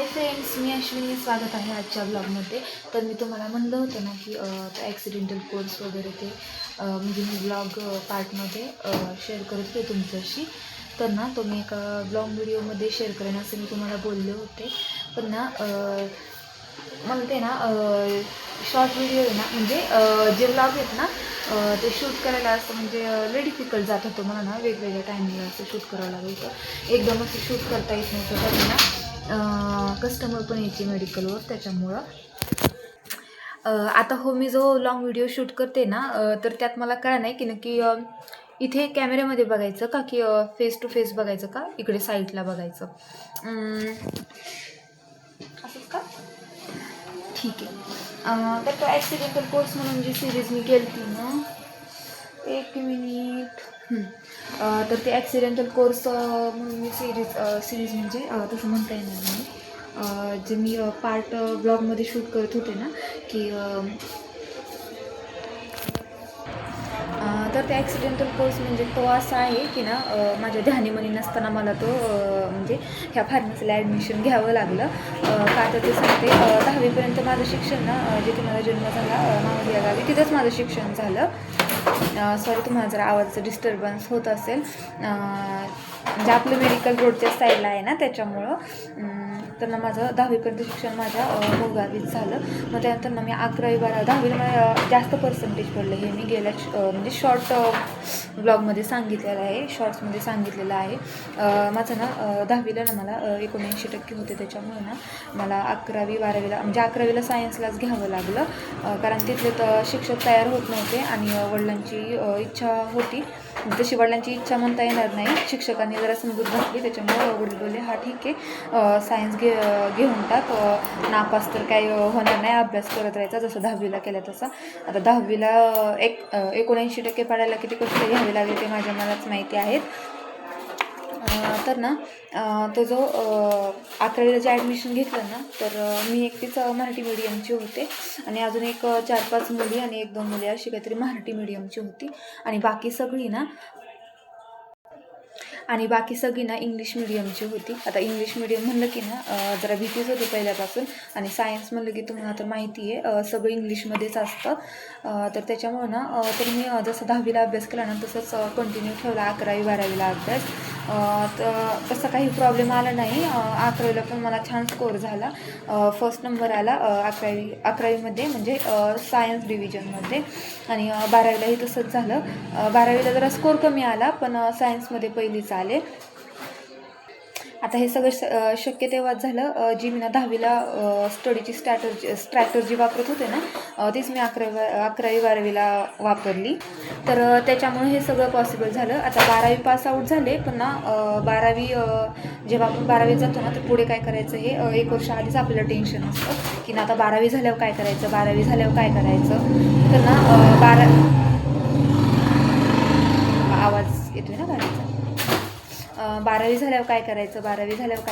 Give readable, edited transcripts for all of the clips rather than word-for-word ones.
Friends, मी अश्विनी. स्वागत आहे आजच्या ब्लॉगमध्ये. तर मी तुम्हाला म्हणलं होतं ना की ॲक्सिडेंटल कोर्स वगैरे ते म्हणजे मी ब्लॉग पार्टमध्ये शेअर करत होते तुमच्याशी. तर ना तो मी एका ब्लॉग व्हिडिओमध्ये शेअर करेन असं मी तुम्हाला बोलले होते. पण ना मला ते ना शॉर्ट व्हिडिओ आहे ना, म्हणजे जे ब्लॉग आहेत ना ते शूट करायला असं म्हणजे लय डिफिकल्ट जात होतं मला ना. वेगवेगळ्या टायमिंगला असं शूट करावं लागायचं. एकदम असं शूट करता येत नव्हतं. तर ना कस्टमर पण यायची मेडिकलवर, त्याच्यामुळं आता हो मी जो लॉंग व्हिडिओ शूट करते ना तर त्यात मला कळलं नाही की नक्की इथे कॅमेऱ्यामध्ये बघायचं का की फेस टू फेस बघायचं का इकडे साईडला बघायचं. असंच का? ठीक आहे. तर तो ॲक्सिडेंटल कोर्स म्हणून जी सिरीज मी केली ना, एक मिनिट. तर ते ॲक्सिडेंटल कोर्स म्हणून मी सिरीज म्हणजे तसं म्हणता येणार नाही. जे मी पार्ट ब्लॉगमध्ये शूट करत होते ना की तर ते ॲक्सिडेंटल कोर्स म्हणजे तो असा आहे की ना माझ्या ध्यानीमनी नसताना मला तो म्हणजे ह्या फार्मसीला ॲडमिशन घ्यावं लागलं. का तर ते सांगते 10वीपर्यंत माझं शिक्षण ना जिथे माझा जन्म झाला मावली या गावी, तिथंच माझं शिक्षण झालं. सॉरी तुम्हाला जरा आवाजाचं डिस्टर्बन्स होत असेल. म्हणजे आपलं मेडिकल रोडच्या साईडला आहे ना, त्याच्यामुळं. तर ना माझं 10वीपर्यंत शिक्षण माझ्या गावीच झालं. मग त्यानंतर ना मी 11वी-12वी 10वीला मला जास्त पर्सेंटेज पडले. हे मी गेल्या म्हणजे शॉर्ट ब्लॉगमध्ये सांगितलेलं आहे, शॉर्ट्समध्ये सांगितलेलं आहे. माझं ना 10वीला ना मला 79% होते. त्याच्यामुळे ना मला 11वी-12वीला म्हणजे 11वीला सायन्सलाच घ्यावं लागलं. कारण तिथले तर शिक्षक तयार होत नव्हते आणि वडिलांची इच्छा होती. तशी वडिलांची इच्छा म्हणता येणार नाही, शिक्षकांनी जरा समजूत घातली. त्याच्यामुळे वडील बोलले हा ठीक आहे सायन्स घेऊन टाक, नापास तर काही होणार नाही, अभ्यास करत राहायचा जसं 10वीला केला तसा. आता 10वीला 79% पडायला किती कष्ट घ्यावे लागले ते माझ्या मलाच माहिती आहेत. तर ना तो जो 11वीला जे ॲडमिशन घेतलं ना, तर मी एकटीच मराठी मीडियमची होते आणि अजून एक 4-5 मुली आणि 1-2 मुली अशी काहीतरी मराठी मीडियमची होती. आणि बाकी सगळी ना इंग्लिश मिडियमची होती. आता इंग्लिश मिडियम म्हणलं की ना जरा भीतीच होती पहिल्यापासून. आणि सायन्स म्हणलं की तुम्हाला तर माहिती आहे सगळं इंग्लिशमध्येच असतं. तर त्याच्यामुळं ना तर मी जसं 10वीला अभ्यास केला ना तसंच कंटिन्यू ठेवला 11वी-12वीला अभ्यास. तर तसा काही प्रॉब्लेम आला नाही. 11वीला पण मला छान स्कोअर झाला. फर्स्ट नंबर आला 11वीमध्ये म्हणजे सायन्स डिव्हिजनमध्ये. आणि 12वीलाही तसंच झालं. 12वीला जरा स्कोअर कमी आला पण सायन्समध्ये पहिलीच आले. आता हे सगळं शक्य तेव्हाच झालं जी मी ना 10वीला स्टडीची स्ट्रॅटर्जी वापरत होते ना तीच मी 11वी-12वीला वापरली. तर त्याच्यामुळे हे सगळं पॉसिबल झालं. आता 12वी पास आऊट झाले पण ना 12वी जेव्हा आपण 12वीत जातो ना तर पुढे काय करायचं हे 1 वर्ष आधीच आपल्याला टेन्शन असतं की ना आता 12वी झाल्यावर काय करायचं, 12वी झाल्यावर काय करायचं. तर ना आवाज येतोय ना गाडीचा. 12वी झाल्यावर काय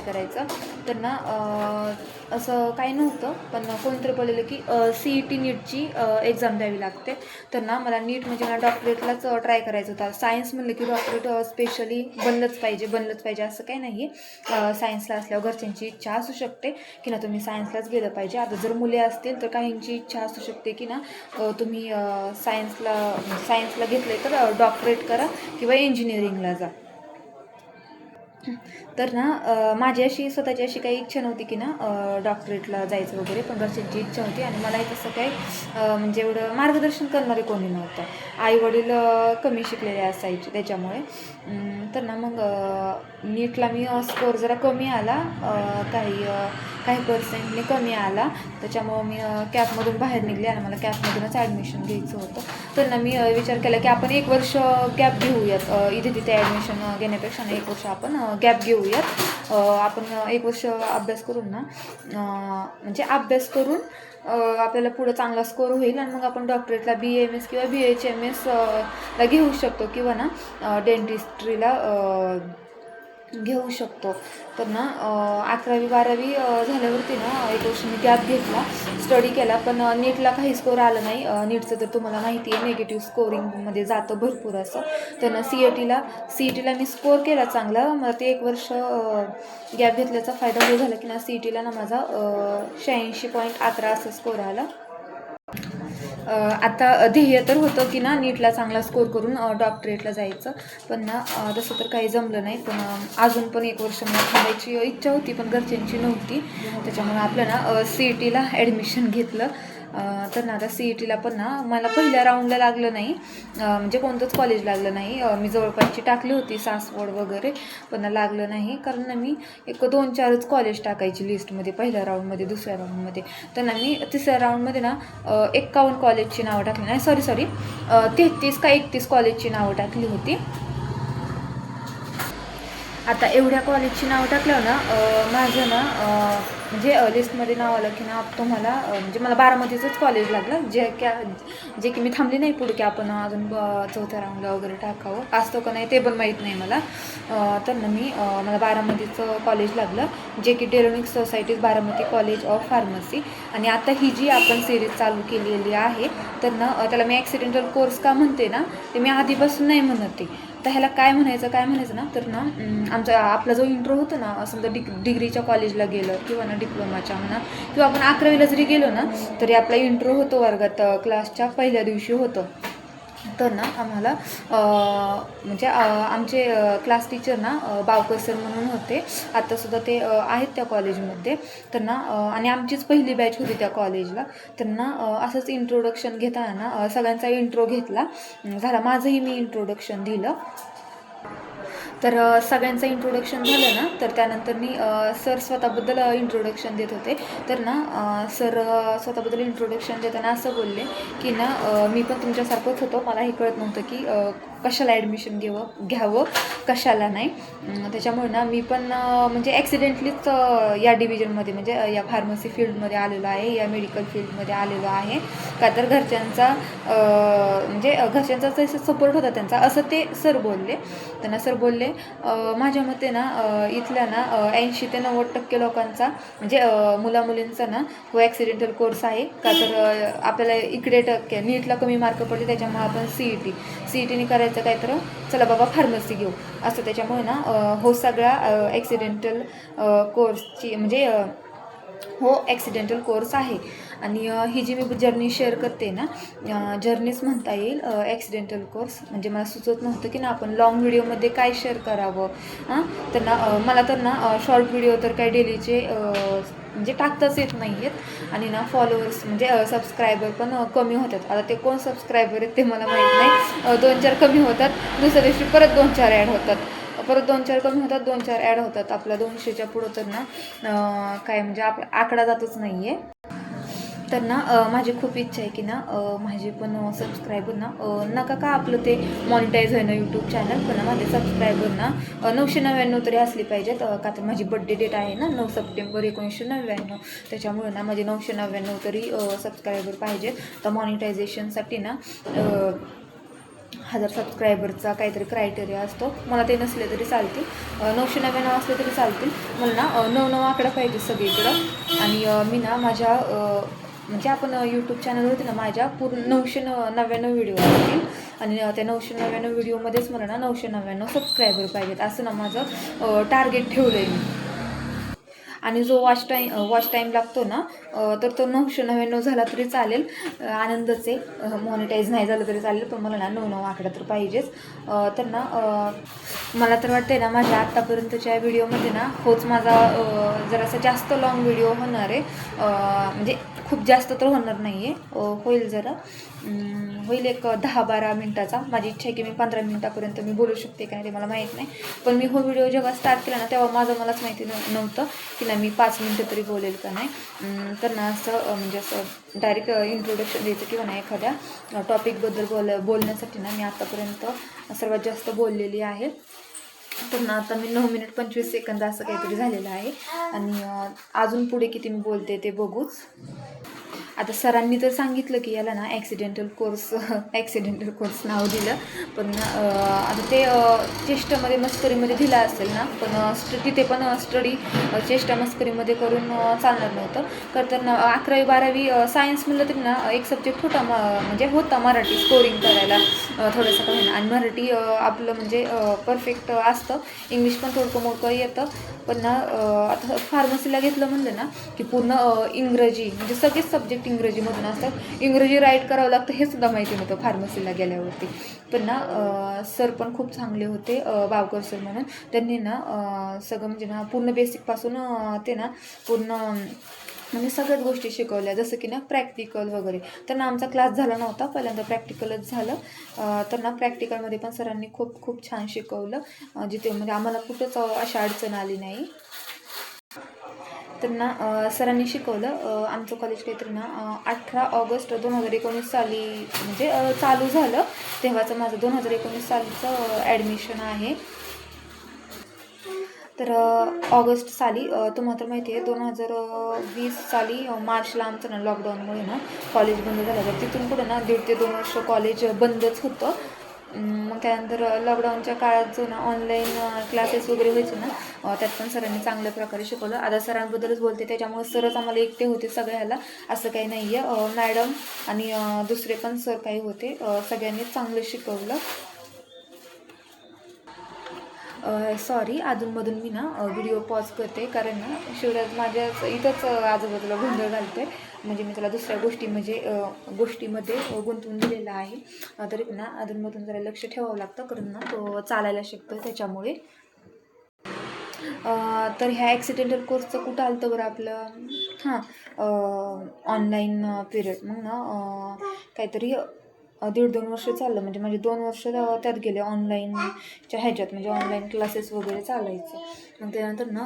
करायचं. तर ना असं काही नव्हतं. पण कोणतरी बोललेलं की CET नीटची एक्झाम द्यावी लागते. तर ना मला नीट म्हणजे मला डॉक्टरेटलाच ट्राय करायचं होता. सायन्स म्हणलं की डॉक्टरेट स्पेशली बनलंच पाहिजे असं काही नाही आहे. सायन्सला असल्यावर घरच्यांची इच्छा असू शकते की ना तुम्ही सायन्सलाच गेलं पाहिजे. आता जर मुले असतील तर काहींची इच्छा असू शकते की ना तुम्ही सायन्सला घेतलं तर डॉक्टरेट करा किंवा इंजिनिअरिंगला जा. तर ना माझी अशी स्वतःची अशी काही इच्छा नव्हती की ना डॉक्टरेटला जायचं वगैरे, पण घरच्यांची इच्छा होती. आणि मलाही तसं काही म्हणजे एवढं मार्गदर्शन करणारे कोणी नव्हतं. आईवडील कमी शिकलेले असायचे त्याच्यामुळे. तर ना मग नीटला मी स्कोअर जरा कमी आला, काही पर्सेंटने कमी आला. त्याच्यामुळं मी कॅपमधून बाहेर निघले आणि मला कॅपमधूनच ॲडमिशन घ्यायचं होतं. तर ना मी विचार केला की आपण 1 वर्ष गॅप घेऊयात, इथे तिथे ॲडमिशन घेण्यापेक्षा 1 वर्ष आपण गॅप घेऊयात. आपण 1 वर्ष अभ्यास करून ना म्हणजे अभ्यास करून आपल्याला पुढं चांगला स्कोअर होईल आणि मग आपण डॉक्टरेटला BAMS किंवा BHMS ला घेऊ शकतो किंवा ना डेंटिस्ट्रीला घेऊ शकतो. तर ना 11वी-12वी झाल्यावरती ना 1 वर्ष मी गॅप घेतला, स्टडी केला, पण नीटला काही स्कोर आला नाही. नीटचं तर तुम्हाला माहिती आहे निगेटिव्ह स्कोरिंगमध्ये जातं भरपूर असं. तर ना सी ई टीला मी स्कोर केला चांगला. मला ते 1 वर्ष गॅप घेतल्याचा फायदा हे झाला की ना सी-ई-टीला ना माझा 86.11 असा स्कोर आला. आता ध्येय तर होतं की ना नीटला चांगला स्कोर करून डॉक्टरेटला जायचं, पण ना तसं तर काही जमलं नाही. पण अजून पण 1 वर्ष मला थांबायची इच्छा होती, पण घरच्यांची नव्हती. त्याच्यामुळे आपलं ना सी-ई-टीला ॲडमिशन घेतलं. तर ना आता सी-ई-टीला पण ना मला पहिल्या राऊंडला लागलं नाही, म्हणजे कोणतंच कॉलेज लागलं नाही. मी जवळपासची टाकली होती सासवड वगैरे, पण लागलं नाही. कारण ना मी एक 2-4च कॉलेज टाकायची लिस्टमध्ये, पहिल्या राऊंडमध्ये, दुसऱ्या राऊंडमध्ये. तर ना मी तिसऱ्या राऊंडमध्ये ना 51 कॉलेजची नावं टाकली नाही, सॉरी 33 का 31 कॉलेजची नावं टाकली होती. आता एवढ्या कॉलेजची नावं टाकल्यावर ना माझं ना म्हणजे लिस्टमध्ये नाव आलं की ना तुम्हाला म्हणजे मला बारामतीचंच कॉलेज लागलं, जे की मी थांबली नाही पुढे की आपण अजून 4थ्या राऊंडला वगैरे टाकावं, असतं का नाही ते पण माहीत नाही मला. तर ना मला बारामतीचं कॉलेज लागलं, जे की Delonix societies Baramati college of pharmacy. आणि आता ही जी आपण सिरीज चालू केलेली आहे, तर ना त्याला मी ॲक्सिडेंटल कोर्स का म्हणते ना, ते मी आधीपासून नाही म्हणते. तर ह्याला काय म्हणायचं ना, तर ना आपला जो इंट्रो होतो ना, समजा डिग्रीच्या कॉलेजला गेलं किंवा ना डिप्लोमाच्या म्हणा, किंवा आपण 11वीला जरी गेलो ना, तरी आपला इंट्रो होतो वर्गात, क्लासच्या पहिल्या दिवशी होतो. तर ना आम्हाला म्हणजे आमचे क्लास टीचर ना बावकर सर म्हणून होते, आत्तासुद्धा ते आहेत त्या कॉलेजमध्ये. तर ना आणि आमचीच पहिली बॅच होती त्या कॉलेजला. तर ना असंच इंट्रोडक्शन घेताना ना सगळ्यांचा इंट्रो घेतला झाला, माझंही मी इंट्रोडक्शन दिलं. तर सगळ्यांचं इंट्रोडक्शन झालं ना, तर त्यानंतर मी सर स्वतःबद्दल इंट्रोडक्शन देत होते. तर ना सर स्वतःबद्दल इंट्रोडक्शन देताना असं बोलले की ना मी पण तुमच्यासारखंच होतो, मला हे कळत नव्हतं की कशाला ॲडमिशन घ्यावं कशाला नाही. त्याच्यामुळे ना मी पण म्हणजे ॲक्सिडेंटलीच या डिव्हिजनमध्ये म्हणजे या फार्मसी फील्डमध्ये आलेलो आहे, या मेडिकल फील्डमध्ये आलेलो आहे. का तर घरच्यांचा म्हणजे घरच्यांचा जसं सपोर्ट होता त्यांचा, असं ते सर बोलले. त्यांना सर बोलले माझ्या मते ना इथल्या ना 80 ते 90% लोकांचा म्हणजे मुलामुलींचा ना हो ॲक्सिडेंटल कोर्स आहे. का तर आपल्याला इकडे नीटला कमी मार्क पडले, त्याच्यामुळे आपण सी ई टीने करायचं काय, तर चला बाबा फार्मसी घेऊ असं. त्याच्यामुळे ना हो सगळ्या ॲक्सिडेंटल कोर्सची म्हणजे हो ॲक्सिडेंटल कोर्स आहे. आणि ही जी मी जर्नी शेअर करते ना, जर्नीच म्हणता येईल ॲक्सिडेंटल कोर्स. म्हणजे मला सुचत नव्हतं की ना आपण लॉंग व्हिडिओमध्ये काय शेअर करावं. तर ना मला तर ना शॉर्ट व्हिडिओ तर काय डेलीचे म्हणजे टाकताच येत नाही आहेत. आणि ना फॉलोअर्स म्हणजे सबस्क्रायबर पण कमी होतात. आता ते कोण सबस्क्रायबर आहेत ते मला माहीत नाही. 2-4 कमी होतात, दुसऱ्या दिवशी परत 2-4 ॲड होतात, परत 2-4 कमी होतात, 2-4 ॲड होतात. आपला 200च्या पुढं तर ना काय म्हणजे आपला आकडा जातच नाही आहे. तर ना माझी खूप इच्छा आहे की ना माझे पण सबस्क्रायबर ना नका का आपलं ते मॉनिटाईज होईना यूट्यूब चॅनल, पण माझे सबस्क्रायबर ना 999 तरी असली पाहिजेत. का तर माझी बड्डे डेट आहे ना 9 सप्टेंबर 1999. त्याच्यामुळे ना माझे 999 तरी सबस्क्रायबर पाहिजेत. तर मॉनिटायझेशनसाठी ना 1000 सबस्क्रायबरचा काहीतरी क्रायटेरिया असतो. मला ते नसले तरी चालतील, 999 असले तरी चालतील. मला ना 99 आकडा पाहिजे सगळीकडं. आणि मी ना माझ्या म्हणजे आपण यूट्यूब चॅनलवरती ना माझ्या पूर्ण 999 व्हिडिओ असतील. आणि त्या 999 व्हिडिओमध्येच मला ना 999 सबस्क्रायबर पाहिजेत, असं ना माझं टार्गेट ठेवलं आहे मी. आणि जो वॉच टाईम लागतो ना तर तो 999 झाला तरी चालेल, आनंदच आहे. मॉनिटाईज नाही झालं तरी चालेल, पण मला ना 99 आकडा तर पाहिजेच. तर ना मला तर वाटतं ना माझ्या आत्तापर्यंतच्या व्हिडिओमध्ये ना होच माझा जरासा जास्त लाँग व्हिडिओ होणार आहे. म्हणजे खूप जास्त तर होणार नाही आहे, होईल जरा होईल एक 10-12 मिनटाचा. माझी इच्छा आहे की मी 15 मिनटापर्यंत मी बोलू शकते काय ते मला माहीत नाही. पण मी हो व्हिडिओ जेव्हा स्टार्ट केला ना तेव्हा मलाच माहिती नव्हतं की ना मी 5 मिनटं तरी बोलेल का नाही. तर ना असं म्हणजे असं डायरेक्ट इंट्रोडक्शन द्यायचं किंवा नाही एखाद्या टॉपिकबद्दल बोलण्यासाठी ना मी आत्तापर्यंत सर्वात जास्त बोललेली आहे. तर ना आता मी 9 मिनिट 25 सेकंद असं काहीतरी झालेलं आहे. आणि अजून पुढे किती मी बोलते ते बघूच. आता सरांनी तर सांगितलं की याला ना ॲक्सिडेंटल कोर्स नाव दिलं, पण आता ते चेष्टामध्ये मस्करीमध्ये दिलं असेल ना, पण तिथे पण स्टडी चेष्टा मस्करीमध्ये करून चालणार नव्हतं. करताना 11वी 12वी सायन्स म्हणलं तरी ना एक सब्जेक्ट होता म्हणजे होता मराठी स्कोरिंग करायला थोडंसं काही ना, आणि मराठी आपलं म्हणजे परफेक्ट असतं. इंग्लिश पण थोडकं मोठं येतं, पण ना आता फार्मसीला घेतलं म्हणलं ना की पूर्ण इंग्रजी म्हणजे सगळेच सब्जेक्ट इंग्रजीमधून असतात. इंग्रजी राईट करावं लागतं हे सुद्धा माहिती नव्हतं फार्मसीला गेल्यावरती. पण ना सर पण खूप चांगले होते, बावकर सर म्हणून. त्यांनी ना सगळं म्हणजे ना पूर्ण बेसिकपासून ते ना पूर्ण म्हणजे सगळ्याच गोष्टी शिकवल्या, जसं की ना प्रॅक्टिकल वगैरे. तर ना आमचा क्लास झाला नव्हता, पहिल्यांदा प्रॅक्टिकलच झालं. तर ना प्रॅक्टिकलमध्ये पण सरांनी खूप खूप छान शिकवलं, जिथे म्हणजे आम्हाला कुठंच अशी अडचण आली नाही. तर ना सरांनी शिकवलं. आमचं कॉलेज काहीतरी ना 18 ऑगस्ट 2019 साली म्हणजे चालू झालं. तेव्हाचं माझं 2019 सालीचं ॲडमिशन आहे. तर ऑगस्ट साली तुम्हाला तर माहिती आहे 2020 साली मार्चला आमचं ना लॉकडाऊनमुळे ना कॉलेज बंद झालं. तर तिथून पुढे ना 1.5 ते 2 वर्ष कॉलेज बंदच होतं. मग त्यानंतर लॉकडाऊनच्या काळात जो ना ऑनलाईन क्लासेस वगैरे व्हायचे ना, त्यात पण सरांनी चांगल्या प्रकारे शिकवलं. आता सरांबद्दलच बोलते, त्याच्यामुळे सरच आम्हाला एकटे होते सगळ्याला, असं काही नाही आहे. मॅडम आणि दुसरे पण सर काही होते, सगळ्यांनीच चांगलं शिकवलं. सॉरी, अधूनमधून मी ना व्हिडिओ पॉज करते, कारण ना शिवराज माझ्या इथंच आजूबाजूला गोंधळ घालतो आहे. म्हणजे मी त्याला दुसऱ्या गोष्टीमध्ये गुंतवून दिलेला आहे. तरी ना अधूनमधून जरा लक्ष ठेवावं लागतं, कारण ना तो चालायला शिकतो त्याच्यामुळे. तर ह्या ॲक्सिडेंटल कोर्सचं कुठं आलं तर बरं आपलं, हां, ऑनलाईन पिरियड. मग ना काहीतरी 1.5-2 वर्ष चाललं, म्हणजे माझे 2 वर्ष त्यात गेले ऑनलाईनच्या ह्याच्यात, म्हणजे ऑनलाईन क्लासेस वगैरे चालायचे. मग त्यानंतर ना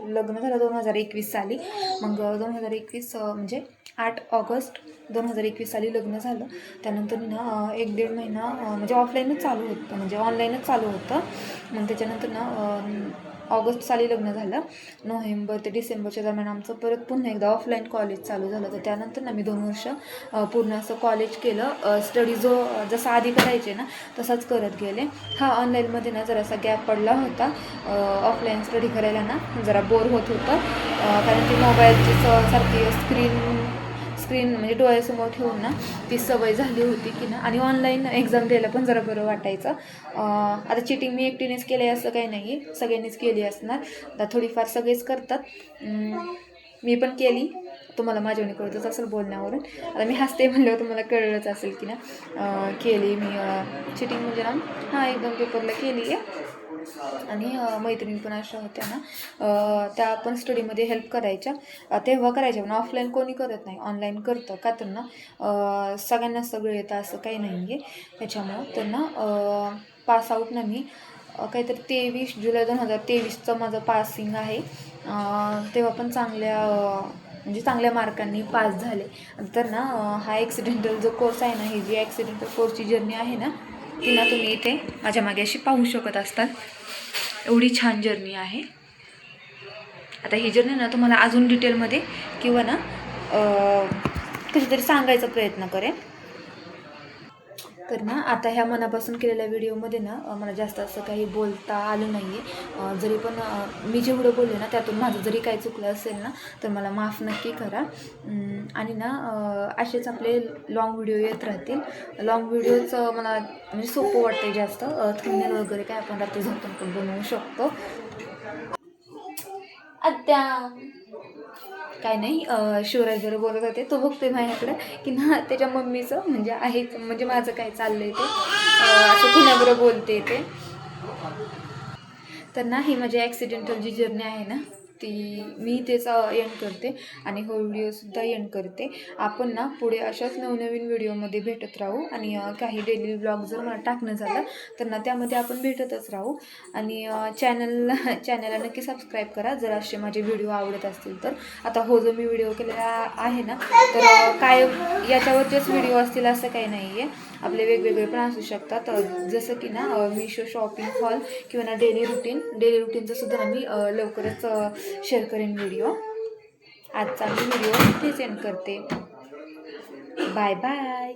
लग्न झालं 2021 साली. मग 2021 म्हणजे 8 ऑगस्ट 2021 साली लग्न झालं. त्यानंतर ना 1-1.5 महिना म्हणजे ऑफलाईनच चालू होतं, म्हणजे ऑनलाईनच चालू होतं. मग त्याच्यानंतर ना ऑगस्ट साली लग्न झालं. नोव्हेंबर ते डिसेंबरच्या दरम्यान आमचं परत पुन्हा एकदा ऑफलाईन कॉलेज चालू झालं. तर त्यानंतर ना मी 2 वर्ष पूर्ण असं कॉलेज केलं. स्टडी जसा आधी करायचे ना तसाच करत गेले. हा ऑनलाईनमध्ये ना जरासा गॅप पडला होता. ऑफलाईन स्टडी करायला ना जरा बोर होत होतं, कारण ती मोबाईलची सारखी स्क्रीन म्हणजे डोळ्यासमोर ठेवून ना ती सवय झाली होती की ना, आणि ऑनलाईन एक्झाम द्यायला पण जरा बरं वाटायचं. आता चिटिंग मी एकटीनेच केली असं काही नाही आहे, सगळ्यांनीच केली असणार. आता थोडीफार सगळेच करतात, मी पण केली. तुम्हाला माझ्याने कळतच असेल बोलण्यावरून. आता मी हसते म्हणल्यावर तुम्हाला कळलंच असेल की ना केली मी चिटिंग म्हणजे ना, हां, 1-2 पेपरला केली आहे. आणि मैत्रिणी पण अशा होत्या ना, त्या पण स्टडीमध्ये हेल्प करायच्या. तेव्हा करायच्या, पण ऑफलाईन कोणी करत नाही, ऑनलाईन करतं. का तर ना सगळ्यांना सगळं येतं असं काही नाही आहे. त्याच्यामुळं तर ना पास आऊट ना मी काहीतरी 23 जुलै 2023चं माझं पासिंग आहे. तेव्हा पण म्हणजे चांगल्या मार्कांनी पास झाले. तर ना हा ॲक्सिडेंटल जो कोर्स आहे ना, ही जी ॲक्सिडेंटल कोर्सची जर्नी आहे ना, ती ना तुम्ही इथे माझ्या मागे अशी पाहू शकत असतात. एवढी छान जर्नी आहे. आता ही जर्नी ना तुम्हाला अजून डिटेलमध्ये किंवा ना कधीतरी सांगायचा प्रयत्न करेन. तर ना आता ह्या मनापासून केलेल्या व्हिडिओमध्ये ना मला जास्त असं काही बोलता आलं नाही आहे. जरी पण मी जेवढं बोलले ना त्यातून माझं जरी काही चुकलं असेल ना तर मला माफ नक्की करा. आणि ना असेच आपले लाँग व्हिडिओ येत राहतील. लाँग व्हिडिओच मला म्हणजे सोपं वाटतं जास्त. थंबनेल वगैरे काय आपण रात्री झोपून पण बनवू शकतो. आत्या काय नाही, शिवराज बरोबर बोलत होते, तो बघतोय माझ्याकडं की ना त्याच्या मम्मीचं म्हणजे आहेच, म्हणजे माझं काय चाललंय ते असं कुणाबरोबर बोलते ते. तर ना ही माझी ॲक्सिडेंटल जी जर्नी आहे ना ती मी तेच एंड करते, आणि हो व्हिडिओसुद्धा एंड करते. आपण ना पुढे अशाच नवनवीन व्हिडिओमध्ये भेटत राहू, आणि काही डेली ब्लॉग जर मला टाकणं झालं तर ना त्यामध्ये आपण भेटतच राहू. आणि चॅनलला नक्की सबस्क्राईब करा जर असे माझे व्हिडिओ आवडत असतील तर. आता हो जो मी व्हिडिओ केलेला आहे ना तर काय याच्यावरचेच व्हिडिओ असतील असं काही नाही आहे, आपले वेगवेगळे पण असू शकतात. जसं की ना मिशो शॉपिंग हॉल किंवा ना डेली रुटीनचं सुद्धा ना मी लवकरच शेअर करेन व्हिडिओ. आजचा मी व्हिडिओ इथे सेंड करते. Bye bye.